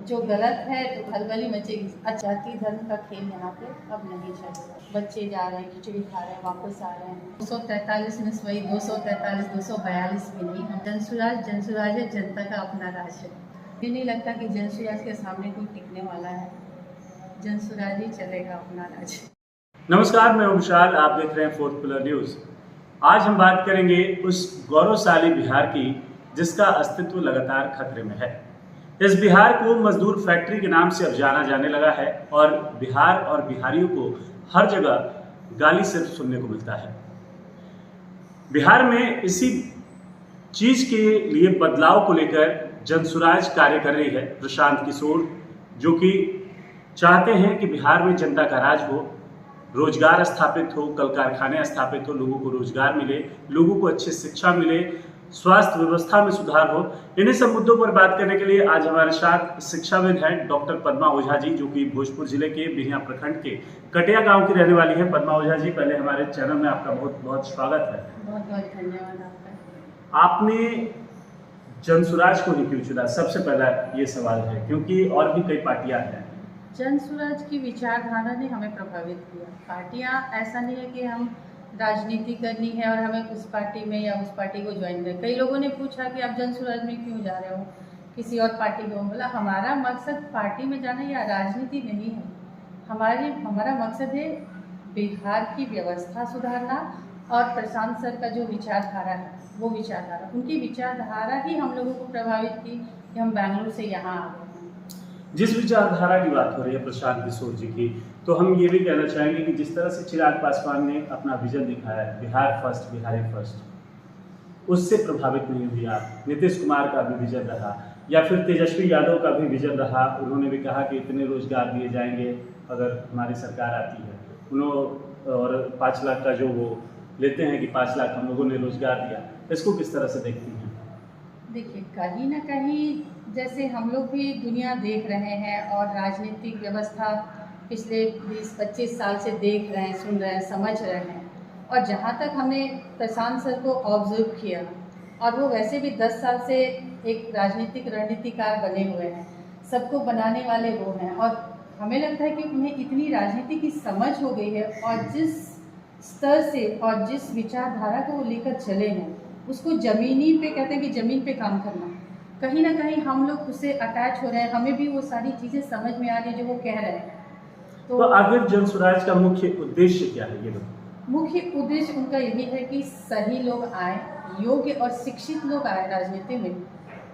जो गलत है तो खलबली मचेगी। जाति धर्म का खेल यहाँ पे अब नहीं चलेगा। बच्चे जा रहे हैं, खिचड़ी खा रहे हैं, वापस आ रहे हैं। 243 में वही 243 242 भी नहीं। हम जनसुराज है, जनता का अपना राज है। ये नहीं लगता कि जनसुराज के सामने कोई टिकने वाला है। जनसुराज ही चलेगा अपना राज। नमस्कार, मैं विशाल, आप देख रहे हैं फोर्थ पिलर न्यूज। आज हम बात करेंगे उस गौरवशाली बिहार की जिसका अस्तित्व लगातार खतरे में है। इस बिहार को मजदूर फैक्ट्री के नाम से अब जाना जाने लगा है और बिहार और बिहारियों को हर जगह गाली सिर्फ सुनने को मिलता है। बिहार में इसी चीज के लिए बदलाव को लेकर जनसुराज कार्य कर रही है प्रशांत किशोर, जो कि चाहते हैं कि बिहार में जनता का राज हो, रोजगार स्थापित हो, कल कारखाने स्थापित हो, लोगों को रोजगार मिले, लोगों को अच्छी शिक्षा मिले, स्वास्थ्य व्यवस्था में सुधार हो। इन्हीं सब मुद्दों पर बात करने के लिए आज हमारे साथ शिक्षाविद हैं डॉक्टर पद्मा ओझा जी, जो कि भोजपुर जिले के बिहिया प्रखंड के कटिया गांव की रहने वाली है। पद्मा ओझा जी, पहले हमारे चैनल में आपका बहुत बहुत स्वागत है। बहुत बहुत धन्यवाद आपका। आपने जनसुराज को ही क्यों चुना? सबसे पहला ये सवाल है, क्योंकि और भी कई पार्टियां हैं। जनसुराज की विचारधारा ने हमें प्रभावित किया। पार्टियां ऐसा नहीं है कि हम राजनीति करनी है और हमें उस पार्टी में या उस पार्टी को ज्वाइन करें। कई लोगों ने पूछा कि आप जनसुराज में क्यों जा रहे हो, किसी और पार्टी को। बोला हमारा मकसद पार्टी में जाना या राजनीति नहीं है। हमारा मकसद है बिहार की व्यवस्था सुधारना और प्रशांत सर का जो विचारधारा है वो विचारधारा, उनकी विचारधारा ही हम लोगों को प्रभावित की कि हम बेंगलुरु से यहाँ आ गए। जिस विचारधारा की बात हो रही है प्रशांत किशोर जी की, तो हम ये भी कहना चाहेंगे कि जिस तरह से चिराग पासवान ने अपना विजन दिखाया है, बिहार फर्स्ट, बिहारी फर्स्ट, उससे प्रभावित नहीं हुई आप। नीतीश कुमार का भी विजन रहा या फिर तेजस्वी यादव का भी विजन रहा। उन्होंने भी कहा कि इतने रोजगार दिए जाएंगे अगर हमारी सरकार आती है। उन्होंने और 5 लाख का जो वो लेते हैं कि 5 लाख हम लोगों ने रोजगार दिया, इसको किस तरह से देखती हैं? देखिए, कहीं ना कहीं जैसे हम लोग भी दुनिया देख रहे हैं और राजनीतिक व्यवस्था पिछले 20-25 साल से देख रहे हैं, सुन रहे हैं, समझ रहे हैं। और जहाँ तक हमने प्रशांत सर को ऑब्जर्व किया, और वो वैसे भी 10 साल से एक राजनीतिक रणनीतिकार बने हुए हैं, सबको बनाने वाले वो हैं। और हमें लगता है कि उन्हें इतनी राजनीति की समझ हो गई है और जिस स्तर से और जिस विचारधारा को वो लेकर चले हैं, उसको ज़मीनी पे कहते हैं कि ज़मीन पे काम करना, कहीं ना कहीं हम लोग उससे अटैच हो रहे हैं। हमें भी वो सारी चीज़ें समझ में आ रही है जो वो कह रहे हैं। तो आखिर जनसुराज का मुख्य उद्देश्य क्या है? ये मुख्य उद्देश्य उनका यही है कि सही लोग आए, योग्य और शिक्षित लोग आए राजनीति में,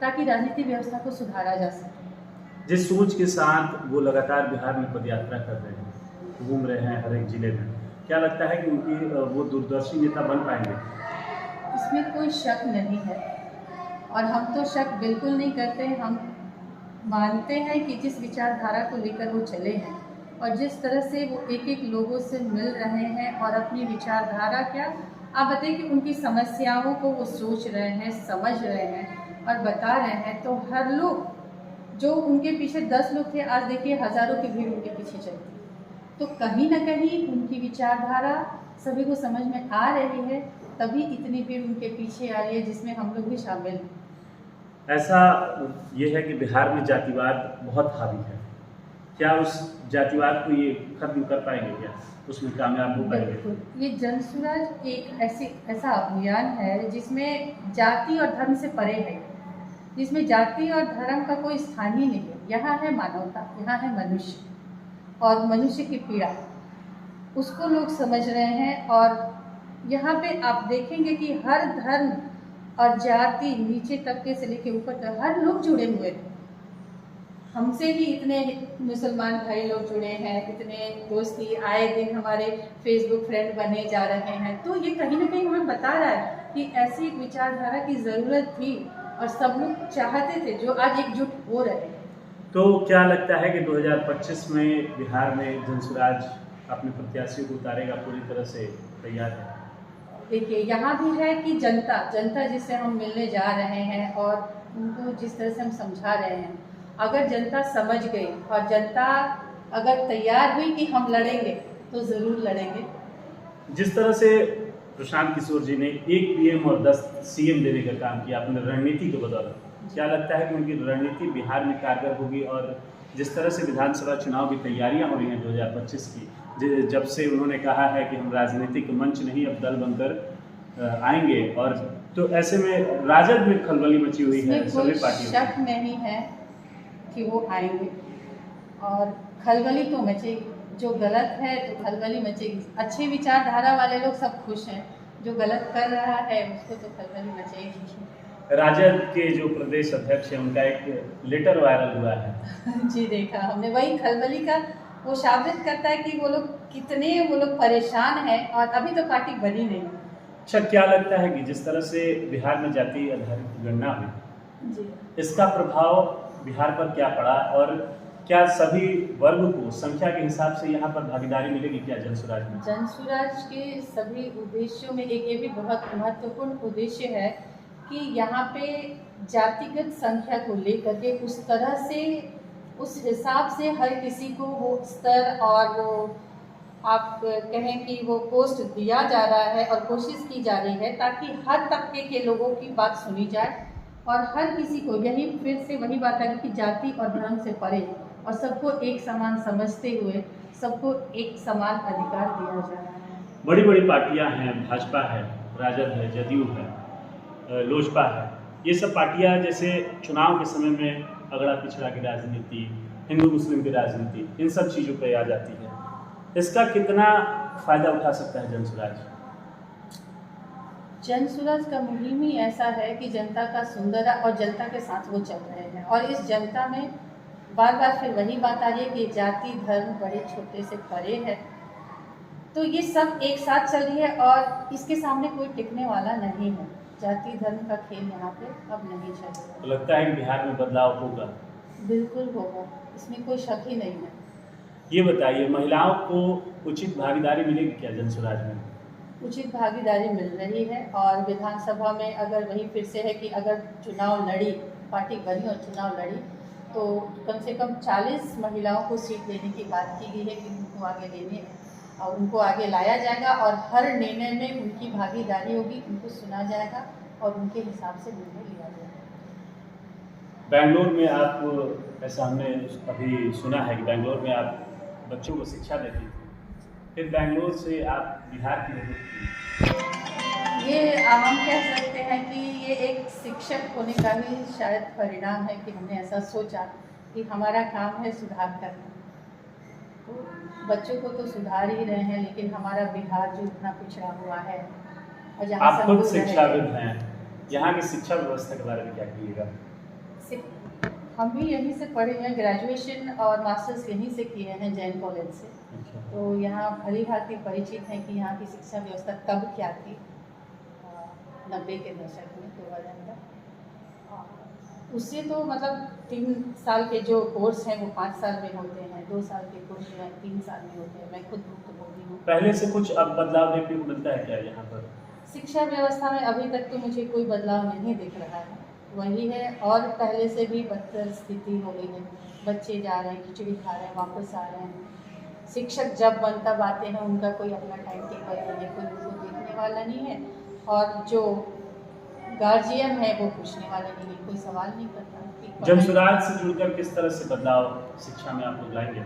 ताकि राजनीति व्यवस्था को सुधारा जा सके। जिस सोच के साथ वो लगातार बिहार में पदयात्रा कर रहे हैं, घूम रहे हैं हर एक जिले में, क्या लगता है कि उनकी वो दूरदर्शी नेता बन पाएंगे? इसमें कोई शक नहीं है और हम तो शक बिल्कुल नहीं करते। हम मानते हैं कि जिस विचारधारा को लेकर वो चले हैं और जिस तरह से वो एक एक लोगों से मिल रहे हैं और अपनी विचारधारा, क्या आप बताइए कि उनकी समस्याओं को वो सोच रहे हैं, समझ रहे हैं और बता रहे हैं, तो हर लोग जो उनके पीछे 10 लोग थे, आज देखिए हज़ारों की भीड़ उनके पीछे चलती। तो कहीं ना कहीं उनकी विचारधारा सभी को समझ में आ रही है, तभी इतनी भीड़ उनके पीछे आ रही है, जिसमें हम लोग भी शामिल हैं। ऐसा ये है कि बिहार में जातिवाद बहुत हावी है। क्या उस जातिवाद को ये खत्म कर पाएंगे? क्या उसमें कामयाब हो पाएंगे? बिल्कुल। ये जनसुराज एक ऐसा अभियान है जिसमें जाति और धर्म से परे है, जिसमें जाति और धर्म का कोई स्थान ही नहीं है। यहाँ है मानवता, यहाँ है मनुष्य और मनुष्य की पीड़ा, उसको लोग समझ रहे हैं। और यहाँ पे आप देखेंगे कि हर धर्म और जाति, नीचे तबके से लेकर ऊपर तक हर लोग जुड़े हुए हैं। हमसे ही इतने मुसलमान भाई लोग जुड़े हैं, इतने दोस्ती आए दिन हमारे फेसबुक फ्रेंड बने जा रहे हैं। तो ये कहीं ना कहीं हमें बता रहा है कि ऐसी एक विचारधारा की ज़रूरत थी और सब लोग चाहते थे, जो आज एकजुट हो रहे हैं। तो क्या लगता है कि 2025 में बिहार में जनसुराज अपने प्रत्याशियों को उतारेगा? पूरी तरह से तैयार है? देखिए, यहाँ भी है कि जनता जिससे हम मिलने जा रहे हैं और उनको जिस तरह से हम समझा रहे हैं, अगर जनता समझ गई और जनता अगर तैयार हुई कि हम लड़ेंगे, तो ज़रूर लड़ेंगे। जिस तरह से प्रशांत किशोर जी ने 1 PM और 10 CM देने का काम किया अपने रणनीति के बदौलत, क्या लगता है कि उनकी रणनीति बिहार में कारगर होगी? और जिस तरह से विधानसभा चुनाव की तैयारियां हो रही हैं 2025 की, जब से उन्होंने कहा है कि हम राजनीतिक मंच नहीं अब दल बनकर आएंगे, और तो ऐसे में राजद में खलबली मची हुई है इसमें सभी कोई पार्टियों शक में। नहीं है कि वो आएंगे और खलबली तो मचेगी। जो गलत है तो खलबली मचेगी। अच्छे विचारधारा वाले लोग सब खुश हैं, जो गलत कर रहा है उसको तो खलबली मचेगी। राजद के जो प्रदेश अध्यक्ष हैं उनका एक लेटर वायरल हुआ है। जी देखा हमने, वही खलबली का वो साबित करता है कि वो लोग कितने परेशान हैं और अभी तो पार्टी बनी नहीं। अच्छा, क्या लगता है कि जिस तरह से बिहार में जाति आधारित गणना हुई, जी इसका प्रभाव बिहार पर क्या पड़ा, और क्या सभी वर्ग को संख्या के हिसाब से यहाँ पर भागीदारी मिलेगी क्या जनसुराज में? जनसुराज के सभी उद्देश्यों में एक ये भी बहुत महत्वपूर्ण उद्देश्य है कि यहाँ पे जातिगत संख्या को लेकर के उस तरह से उस हिसाब से हर किसी को वो स्तर और वो आप कहें कि वो पोस्ट दिया जा रहा है और कोशिश की जा रही है ताकि हर तबके के लोगों की बात सुनी जाए और हर किसी को, यही फिर से वही बात है कि जाति और धर्म से परे और सबको एक समान समझते हुए सबको एक समान अधिकार दिया जा रहा है। बड़ी बड़ी पार्टियां हैं, भाजपा है, राजद है, जदयू है, लोजपा है, ये सब पार्टियां जैसे चुनाव के समय में अगड़ा पिछड़ा की राजनीति, हिंदू मुस्लिम की राजनीति, इन सब चीज़ों पे आ जाती है। इसका कितना फायदा उठा सकता है जनसुराज? जनसुराज का मुहिम ही ऐसा है कि जनता का सुंदर और जनता के साथ वो चल रहे हैं और इस जनता में बार बार फिर वही बात आ रही है कि जाति धर्म बड़े छोटे से परे है, तो ये सब एक साथ चल रही है और इसके सामने कोई टिकने वाला नहीं है। जाति धर्म का खेल यहाँ पे अब नहीं चल रहा। तो लगता है कि बिहार में बदलाव होगा? बिल्कुल होगा, इसमें कोई शक ही नहीं है। ये बताइए, महिलाओं को उचित भागीदारी मिलेगी क्या जनसुराज में? उचित भागीदारी मिल रही है और विधानसभा में अगर वही फिर से है कि अगर चुनाव लड़ी, पार्टी बनी और चुनाव लड़ी तो कम से कम 40 महिलाओं को सीट देने की बात की गई है कि उनको आगे लेने और उनको आगे लाया जाएगा और हर निर्णय में उनकी भागीदारी होगी, उनको सुना जाएगा और उनके हिसाब से निर्णय लिया जाएगा। बेंगलोर में आप, ऐसा हमने अभी सुना है कि बेंगलोर में आप बच्चों को शिक्षा देती थी, फिर बेंगलोर से आप बिहार की हो। ये हम कह सकते हैं कि ये एक शिक्षक होने का ही शायद परिणाम है कि हमने ऐसा सोचा कि हमारा काम है सुधार करना। तो बच्चों को तो सुधार ही रहे हैं, लेकिन हमारा बिहार जो इतना पिछड़ा हुआ है और जहाँ आप खुद शिक्षाविद हैं, यहाँ की शिक्षा व्यवस्था के बारे में क्या कहिएगा? हम भी यहीं से पढ़े हैं, ग्रेजुएशन और मास्टर्स यहीं से किए हैं जैन कॉलेज से। अच्छा। तो यहाँ भली भांति परिचित हैं कि यहाँ की शिक्षा व्यवस्था तब क्या थी 90 के दशक में 2000 तक। उससे तो मतलब 3 साल के जो कोर्स हैं वो 5 साल में होते हैं, 2 साल के कोर्स जो है 3 साल में होते हैं। मैं खुद भुक्तभोगी हूँ। पहले से कुछ अब बदलाव देखने को मिलता है क्या यहाँ पर? शिक्षा व्यवस्था में अभी तक तो मुझे कोई बदलाव नहीं दिख रहा है, वही है और पहले से भी बदतर स्थिति हो गई है। बच्चे जा रहे हैं, खिचड़ी खा रहे हैं, वापस आ रहे हैं। शिक्षक जब बन तब आते हैं, उनका कोई अपना टाइम टेबल नहीं है, कोई उनको देखने वाला नहीं है और जो गार्जियन है वो पूछने वाला नहीं है, कोई सवाल नहीं करता। जनसुराज से जुड़कर किस तरह से बदलाव शिक्षा में आप लोग लाएंगे?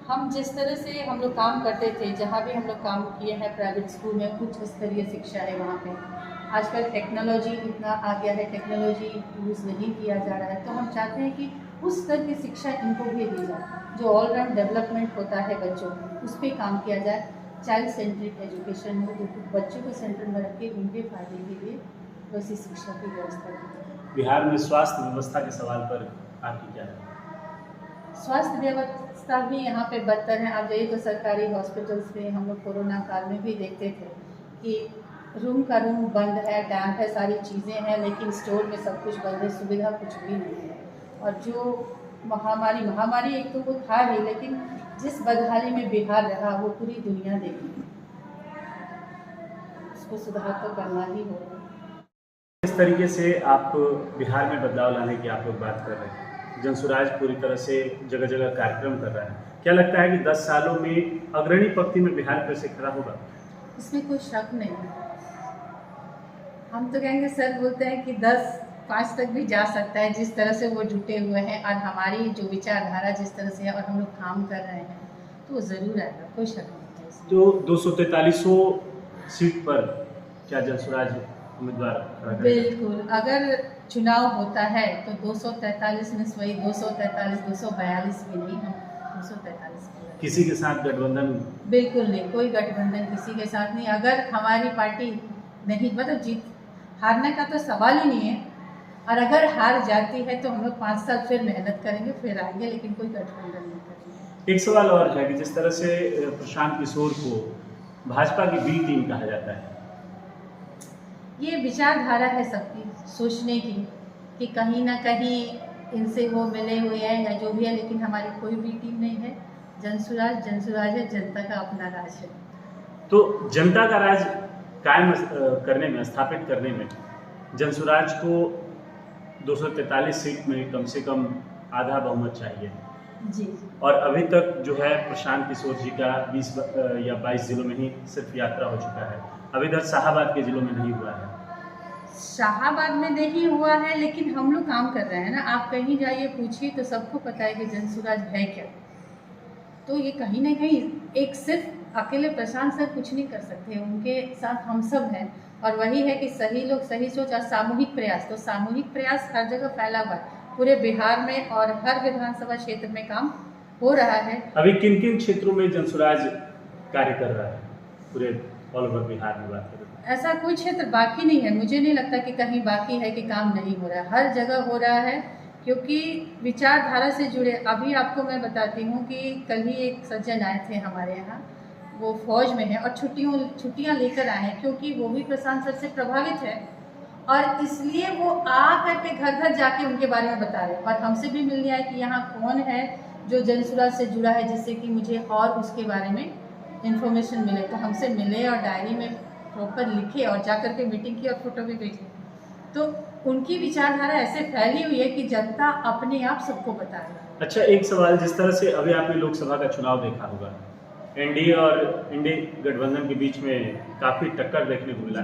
हम जिस तरह से हम लोग काम करते थे, जहाँ भी हम लोग काम किए हैं प्राइवेट स्कूल में, उच्च स्तरीय शिक्षा है वहाँ पे। आजकल टेक्नोलॉजी इतना आ गया है, टेक्नोलॉजी यूज़ नहीं किया जा रहा है, तो हम चाहते हैं कि उस स्तर की शिक्षा इनको भी दी जाए, जो ऑलराउंड डेवलपमेंट होता है बच्चों में, उस पर काम किया जाए। चाइल्ड सेंट्रिक एजुकेशन हो, जो बच्चों को सेंटर में रख के उनके फायदे के लिए वैसी शिक्षा की व्यवस्था की जाए। बिहार में स्वास्थ्य व्यवस्था के सवाल पर आपकी क्या है? स्वास्थ्य व्यवस्था भी यहाँ पे बदतर है। आप जाइए तो सरकारी हॉस्पिटल्स में हम लोग कोरोना काल में भी देखते थे कि रूम का रूम बंद है, डैम्प है, सारी चीज़ें हैं, लेकिन स्टोर में सब कुछ बंद है, सुविधा कुछ भी नहीं है। और जो महामारी एक तो वो था ही, लेकिन जिस बदहाली में बिहार रहा वो पूरी दुनिया देखी, उसको सुधार तो करना ही होगा। इस तरीके से आप बिहार में बदलाव लाने की आप लोग बात कर रहे हैं, जनसुराज पूरी तरह से जगह जगह कार्यक्रम कर रहा है, क्या लगता है कि 10 सालों में अग्रणी पंक्ति में बिहार कैसे खड़ा होगा? इसमें कोई शक नहीं है। हम तो कहेंगे सर बोलते हैं कि 10-5 तक भी जा सकता है, जिस तरह से वो जुटे हुए हैं और हमारी जो विचारधारा जिस तरह से है और हम लोग काम कर रहे हैं तो वो ज़रूर आएगा, कोई शक नहीं है इसमें। तो 243 सीट पर क्या जनसुराज उम्मीदवार खड़ा करेगा? बिल्कुल, अगर चुनाव होता है तो 243 में वही 243, 242 भी नहीं, हम 243 की। किसी के साथ गठबंधन? बिल्कुल नहीं, कोई गठबंधन किसी के साथ नहीं। अगर हमारी पार्टी नहीं, मतलब जीत हारने का तो सवाल ही नहीं है, और अगर हार जाती है तो हम लोग 5 साल फिर मेहनत करेंगे, फिर आएंगे, लेकिन कोई गठबंधन नहीं करेंगे। एक सवाल और है कि जिस तरह से प्रशांत किशोर को भाजपा की बी टीम कहा जाता है, ये विचारधारा है सबकी सोचने की कि कहीं ना कहीं इनसे वो मिले हुए हैं या जो भी है, लेकिन हमारी कोई भी टीम नहीं है। जनसुराज जनसुराज है, जनता का अपना राज है। तो जनता का राज कायम करने में, स्थापित करने में जनसुराज को 243 सीट में कम से कम आधा बहुमत चाहिए जी। और अभी तक जो है प्रशांत किशोर जी का 20 या 22 जिलों में ही सिर्फ यात्रा हो चुका है, अभी तक शाहाबाद के जिलों में नहीं हुआ है। शाहाबाद में नहीं हुआ है, लेकिन हम लोग काम कर रहे हैं ना। आप कहीं जाइए पूछिए तो सबको पता है कि जनसुराज है क्या। तो ये कहीं ना कहीं एक सिर्फ अकेले प्रशांत सर कुछ नहीं कर सकते, उनके साथ हम सब हैं, और वही है कि सही लोग सही सोच और सामूहिक प्रयास। तो सामूहिक प्रयास हर जगह फैला हुआ है पूरे बिहार में, और हर विधानसभा क्षेत्र में काम हो रहा है। अभी किन किन क्षेत्रों में जनसुराज कार्य कर रहा है पूरे ऑल ओवर बिहार में बात करें? ऐसा कोई क्षेत्र बाकी नहीं है, मुझे नहीं लगता कि कहीं बाकी है कि काम नहीं हो रहा है, हर जगह हो रहा है, क्योंकि विचारधारा से जुड़े। अभी आपको मैं बताती हूँ कि कल ही एक सज्जन आए थे हमारे यहाँ, वो फौज में है और छुट्टियाँ लेकर आए हैं, क्योंकि वो भी प्रशांत सर से प्रभावित है, और इसलिए वो आ करके घर घर जाके उनके बारे में बता रहे हैं। और हमसे भी मिलने आए कि यहाँ कौन है जो जनसुराज से जुड़ा है, जिससे कि मुझे और उसके बारे में इंफॉर्मेशन मिले। तो हमसे मिले और डायरी में प्रॉपर लिखे और जा कर के मीटिंग की और फोटो भी भेजी। तो उनकी विचारधारा ऐसे फैली हुई है कि जनता अपने आप सबको बता रही है। अच्छा, एक सवाल, जिस तरह से अभी आपने लोकसभा का चुनाव देखा होगा, एनडीए और इंडी गठबंधन के बीच में काफ़ी टक्कर देखने को मिला,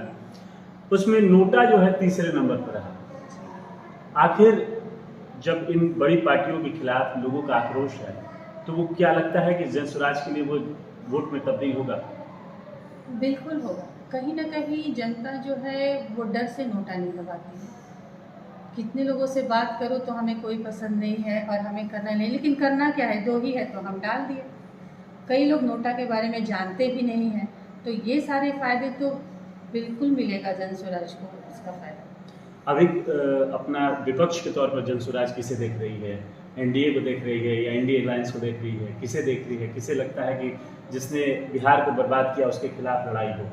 उसमें नोटा जो है तीसरे नंबर पर रहा। आखिर जब इन बड़ी पार्टियों के खिलाफ लोगों का आक्रोश है, तो वो क्या लगता है कि जनसुराज के लिए वो वोट में तब्दील होगा? बिल्कुल होगा। कहीं ना कहीं जनता जो है वो डर से नोटा नहीं दबाती है। कितने लोगों से बात करो तो हमें कोई पसंद नहीं है और हमें करना नहीं, लेकिन करना क्या है, 2 ही है तो हम डाल दिए। कई लोग नोटा के बारे में जानते भी नहीं हैं, तो ये सारे फायदे तो बिल्कुल मिलेगा जनसुराज को, इसका फायदा। अभी अपना विपक्ष के तौर पर जनसुराज किसे देख रही है? एनडीए को देख रही है या इंडिया अलायंस को देख रही है? किसे देख रही है? किसे लगता है कि जिसने बिहार को बर्बाद किया उसके खिलाफ लड़ाई हो?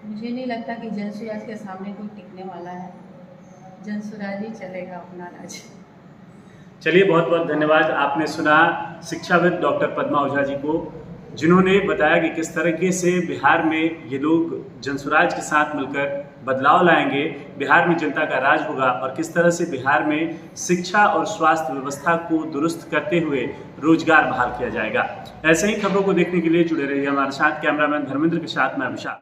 मुझे नहीं लगता कि जनसुराज के सामने कोई टिकने वाला है। जनसुराज ही चलेगा अपना राज। चलिए, बहुत बहुत धन्यवाद। आपने सुना शिक्षाविद डॉक्टर पद्मा ओझा जी को, जिन्होंने बताया कि किस तरीके से बिहार में ये लोग जनसुराज के साथ मिलकर बदलाव लाएंगे, बिहार में जनता का राज होगा, और किस तरह से बिहार में शिक्षा और स्वास्थ्य व्यवस्था को दुरुस्त करते हुए रोजगार बहाल किया जाएगा। ऐसे ही खबरों को देखने के लिए जुड़े रहिए हमारे साथ। कैमरामैन धर्मेंद्र के साथ मैं विशाल।